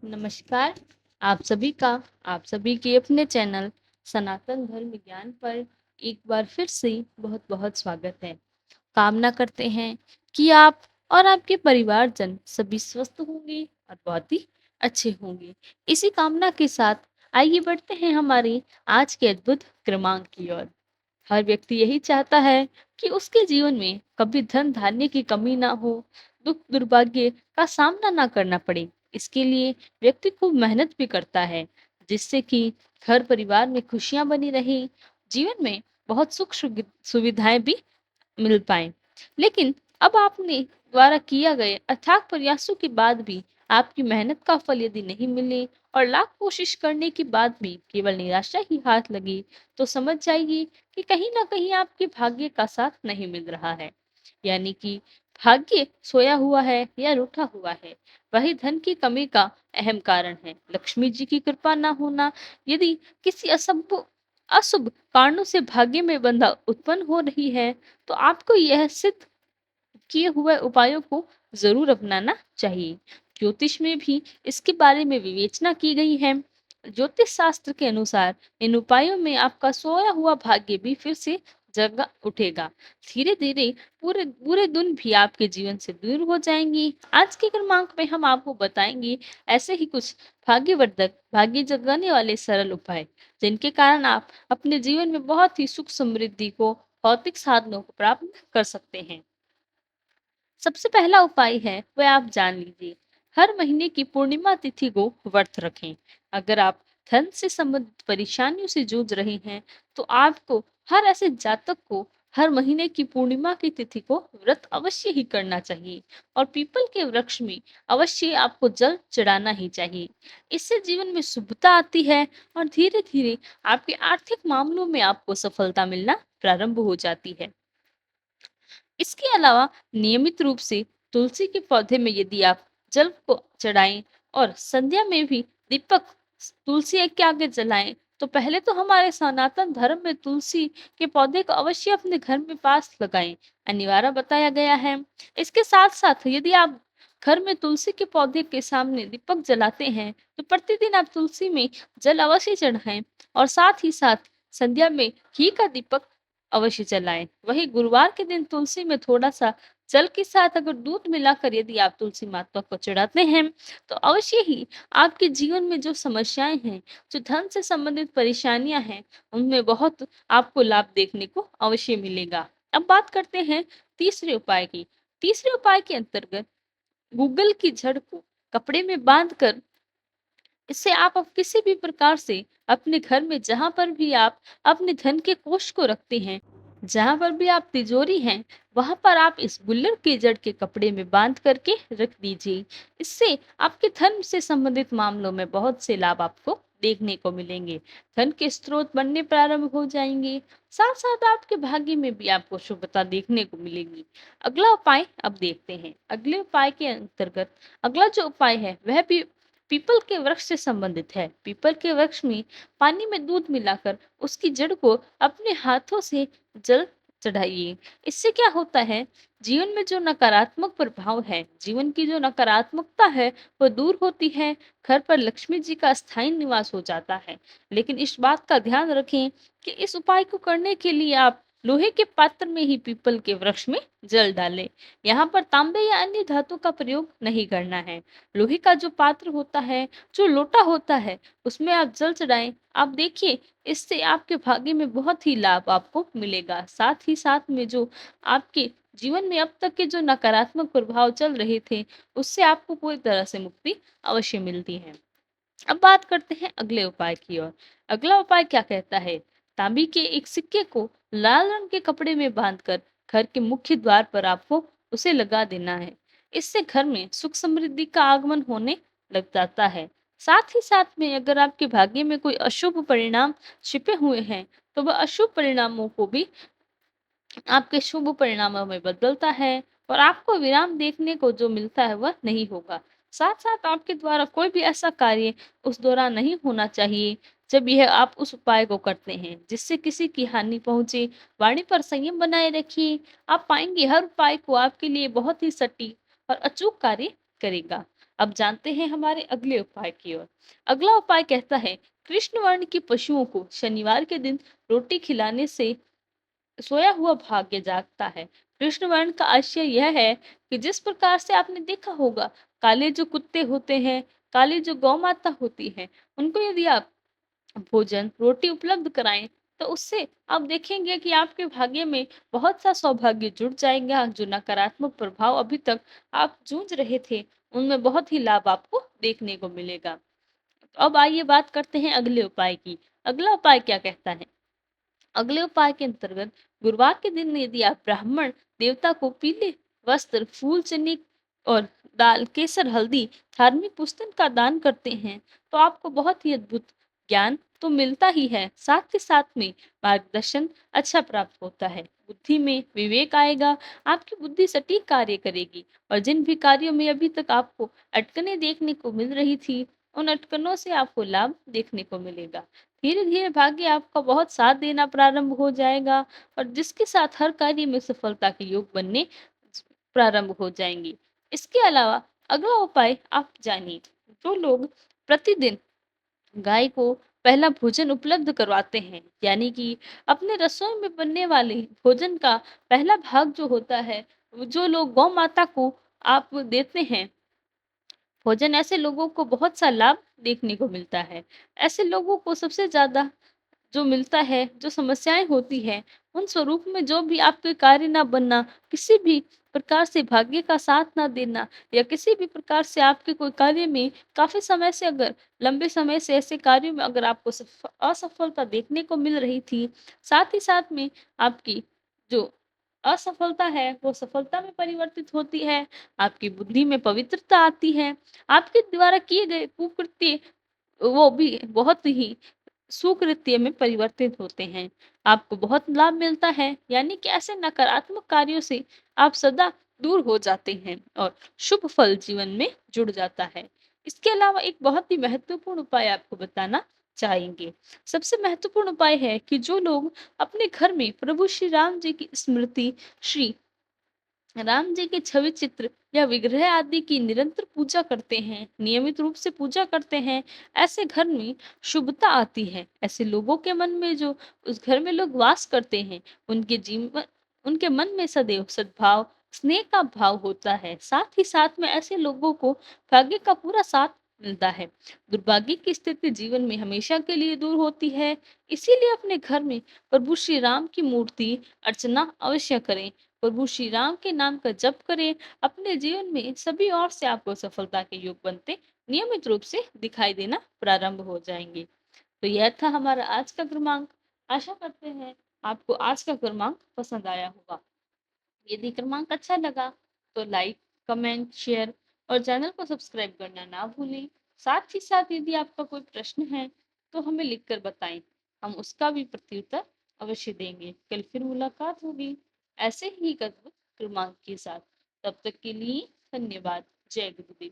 नमस्कार। आप सभी के अपने चैनल सनातन धर्म ज्ञान पर एक बार फिर से बहुत बहुत स्वागत है। कामना करते हैं कि आप और आपके परिवारजन सभी स्वस्थ होंगे और बहुत ही अच्छे होंगे। इसी कामना के साथ आइए बढ़ते हैं हमारे आज के अद्भुत क्रमांक की ओर। हर व्यक्ति यही चाहता है कि उसके जीवन में कभी धन धान्य की कमी ना हो, दुख दुर्भाग्य का सामना ना करना पड़े। इसके लिए व्यक्ति खूब मेहनत भी करता है, जिससे कि घर परिवार में खुशियां बनी रहे, जीवन में बहुत सुविधाएं भी मिल पाए। लेकिन अब आपने द्वारा किया गए अथाक प्रयासों के बाद भी आपकी मेहनत का फल यदि नहीं मिले और लाख कोशिश करने के बाद भी केवल निराशा ही हाथ लगी, तो समझ जाइए कि कहीं ना कहीं आपके भाग्य का साथ नहीं मिल रहा है। यानी कि भाग्य सोया हुआ है या रूठा हुआ है, वही धन की कमी का अहम कारण है। लक्ष्मी जी की कृपा ना होना, यदि किसी असंभव अशुभ कारणों से भाग्य में बंधा उत्पन्न हो रही है, तो आपको यह सिद्ध किए हुए उपायों को जरूर अपनाना चाहिए। ज्योतिष में भी इसके बारे में विवेचना की गई है। ज्योतिष शास्त्र के अनुसार इन उपायों में आपका सोया हुआ भाग्य भी फिर से जगा उठेगा। धीरे धीरे पूरे बुरे दिन भी आपके जीवन से दूर हो जाएंगी। आज के क्रमांक में हम आपको बताएंगे ऐसे ही कुछ भाग्यवर्धक, भाग्य जगाने वाले सरल उपाय, जिनके कारण आप अपने जीवन में बहुत ही सुख समृद्धि को, भौतिक साधनों को प्राप्त कर सकते हैं। सबसे पहला उपाय है वह आप जान लीजिए। हर महीने की पूर्णिमा तिथि को व्रत रखें। अगर आप धन से संबंधित परेशानियों से जूझ रहे हैं, तो आपको हर ऐसे जातक को हर महीने की पूर्णिमा की तिथि को व्रत अवश्य ही करना चाहिए और पीपल के वृक्ष में अवश्य आपको जल चढ़ाना ही चाहिए। इससे जीवन में शुभता आती है और धीरे धीरे आपके आर्थिक मामलों में आपको सफलता मिलना प्रारंभ हो जाती है। इसके अलावा नियमित रूप से तुलसी के पौधे में यदि आप जल को चढ़ाएं और संध्या में भी दीपक तुलसी के आगे जलाएं, तो पहले तो हमारे सनातन धर्म में तुलसी के पौधे को अवश्य अपने घर में पास लगाएं, अनिवार्य बताया गया है। इसके साथ साथ यदि आप घर में तुलसी के पौधे के सामने दीपक जलाते हैं, तो प्रतिदिन आप तुलसी में जल अवश्य चढ़ाएं और साथ ही साथ संध्या में घी का दीपक अवश्य जलाएं। वहीं गुरुवार के दिन तुलसी में थोड़ा-सा जल के साथ अगर दूध मिलाकर यदि आप तुलसी माता को चढ़ाते हैं, तो अवश्य ही आपके जीवन में जो समस्याएँ हैं, जो धन से संबंधित परेशानियाँ हैं, उनमें बहुत आपको लाभ देखने को अवश्य मिलेगा। अब बात करते हैं तीसरे उपाय की। तीसरे उपाय के अंतर्गत गूगल की जड़ को कपड़े में बांधकर, इससे आप अब किसी भी प्रकार से अपने घर में जहाँ पर भी आप अपने धन के कोष को रखते हैं, जहाँ पर भी आप तिजोरी हैं, वहाँ पर आप इस गुल्लर के जड़ के कपड़े में बांध करके रख दीजिए। इससे आपके धन से संबंधित मामलों में बहुत से लाभ आपको देखने को मिलेंगे। धन के स्रोत बनने प्रारंभ हो जाएंगे। साथ साथ आपके भाग्य में भी आपको शुभता देखने को मिलेगी। अगला उपाय अब देखते हैं। अगले उपाय के अंतर्गत अगला जो उपाय है वह भी पीपल के वृक्ष से संबंधित है। पीपल के वृक्ष में पानी में दूध मिलाकर उसकी जड़ को अपने हाथों से जल चढ़ाइए। इससे क्या होता है, जीवन में जो नकारात्मक प्रभाव है, जीवन की जो नकारात्मकता है, वो दूर होती है। घर पर लक्ष्मी जी का स्थायी निवास हो जाता है। लेकिन इस बात का ध्यान रखें कि इस उपाय को करने के लिए आप लोहे के पात्र में ही पीपल के वृक्ष में जल डालें। यहाँ पर तांबे या अन्य धातु का प्रयोग नहीं करना है। लोहे का जो पात्र होता है, जो लोटा होता है, उसमें आप जल चढ़ाएं। आप देखिए, इससे आपके भाग्य में बहुत ही लाभ आपको मिलेगा। साथ ही साथ में जो आपके जीवन में अब तक के जो नकारात्मक प्रभाव चल रहे थे, उससे आपको पूरी तरह से मुक्ति अवश्य मिलती है। अब बात करते हैं अगले उपाय की ओर। अगला उपाय क्या कहता है, तांबे के एक सिक्के को लाल रंग के कपड़े में बांधकर घर के मुख्य द्वार पर आपको उसे लगा देना है। इससे घर में सुख समृद्धि का आगमन होने लग जाता है। साथ ही साथ में अगर आपके भाग्य में कोई अशुभ परिणाम छिपे हुए हैं, तो वह अशुभ परिणामों को भी आपके शुभ परिणामों में बदलता है और आपको विराम देखने को जो मिलता है वह नहीं होगा। साथ साथ आपके द्वारा कोई भी ऐसा कार्य उस दौरान नहीं होना चाहिए जब यह आप उस उपाय को करते हैं, जिससे किसी की हानि पहुंचे। वाणी पर संयम बनाए रखिए। आप पाएंगे हर उपाय को आपके लिए बहुत ही सटीक और अचूक कार्य करेगा। अब जानते हैं हमारे अगले उपाय की ओर। अगला उपाय कहता है, कृष्ण वर्ण के पशुओं को शनिवार के दिन रोटी खिलाने से सोया हुआ भाग्य जागता है। कृष्ण वर्ण का आशय यह है कि जिस प्रकार से आपने देखा होगा, काले जो कुत्ते होते हैं, काली जो गौ माता होती है, उनको यदि आप भोजन, रोटी उपलब्ध कराएँ, तो उससे आप देखेंगे कि आपके भाग्य में बहुत सा सौभाग्य जुड़ जाएगा। जो नकारात्मक प्रभाव अभी तक आप जूझ रहे थे, उनमें बहुत ही लाभ आपको देखने को मिलेगा। अब आइए बात करते हैं अगले उपाय की। अगला उपाय क्या कहता है? अगले उपाय के अंतर्गत गुरुवार के दिन यदि आप ब्राह्मण देवता को पीले वस्त्र, फूल, चने और दाल, केसर, हल्दी, धार्मिक पुस्तक का दान करते हैं, तो आपको बहुत ही अद्भुत ज्ञान तो मिलता ही है, साथ ही साथ में मार्गदर्शन अच्छा प्राप्त होता है। बुद्धि में विवेक आएगा, आपकी बुद्धि सटीक कार्य करेगी और जिन भी कार्यों में अभी तक आपको अटकनें देखने को मिल रही थी, उन अटकनों से आपको लाभ देखने को मिलेगा। धीरे-धीरे भाग्य आपका बहुत साथ देना प्रारंभ हो जाएगा और जिसके साथ हर कार्य में सफलता के योग बनने प्रारंभ हो जाएंगी। इसके अलावा अगला उपाय आप जानिए। जो लोग प्रतिदिन गाय को पहला भोजन उपलब्ध करवाते हैं, यानी कि अपने रसोई में बनने वाले भोजन का पहला भाग जो होता है, वो जो लोग गौ माता को आप देते हैं भोजन, ऐसे लोगों को बहुत सा लाभ देखने को मिलता है। ऐसे लोगों को सबसे ज़्यादा जो मिलता है, जो समस्याएँ होती हैं, उन स्वरूप में जो भी आपके कार्य ना बनना, किसी भी प्रकार से भाग्य का साथ ना देना या किसी भी प्रकार से आपके कोई कार्य में काफ़ी समय से अगर लंबे समय से ऐसे कार्यों में अगर आपको असफलता देखने को मिल रही थी, साथ ही साथ में आपकी जो असफलता है, वो सफलता में परिवर्तित होती है, आपकी बुद्धि में पवित्रता आती है, आपके द्वारा किए गए कुकृत्य वो भी बहुत ही सुकृत्य में परिवर्तित होते हैं। आपको बहुत लाभ मिलता है, यानी कि ऐसे नकारात्मक कार्यों से आप सदा दूर हो जाते हैं और शुभ फल जीवन में जुड़ जाता है। इसके अलावा एक बहुत ही महत्वपूर्ण उपाय आपको बताना चाहेंगे। सबसे महत्वपूर्ण उपाय है कि जो लोग अपने घर में प्रभु श्री राम जी की स्मृति, श्री राम जी के छवि चित्र या विग्रह आदि की निरंतर पूजा करते हैं, नियमित रूप से पूजा करते हैं, ऐसे घर में शुभता आती है। ऐसे लोगों के मन में जो उस घर में लोग वास करते हैं, उनके मन में सदैव सद्भाव, स्नेह का भाव होता है। साथ ही साथ में ऐसे लोगों को भाग्य का पूरा साथ मिलता है। दुर्भाग्य की स्थिति जीवन में हमेशा के लिए दूर होती है। इसीलिए अपने घर में प्रभु श्री राम की मूर्ति अर्चना अवश्य करें। प्रभु श्री राम के नाम का जप करें, अपने जीवन में सभी ओर से आपको सफलता के योग बनते नियमित रूप से दिखाई देना प्रारंभ हो जाएंगे। तो यह था हमारा आज का क्रमांक। आशा करते हैं आपको आज का क्रमांक पसंद आया होगा। यदि क्रमांक अच्छा लगा तो लाइक, कमेंट, शेयर और चैनल को सब्सक्राइब करना ना भूलें। साथ ही साथ यदि आपका कोई प्रश्न है तो हमें लिखकर बताएं, हम उसका भी प्रत्युत्तर अवश्य देंगे। कल फिर मुलाकात होगी ऐसे ही एक अद्भुत क्रमांक के साथ। तब तक के लिए धन्यवाद। जय गुरुदेव।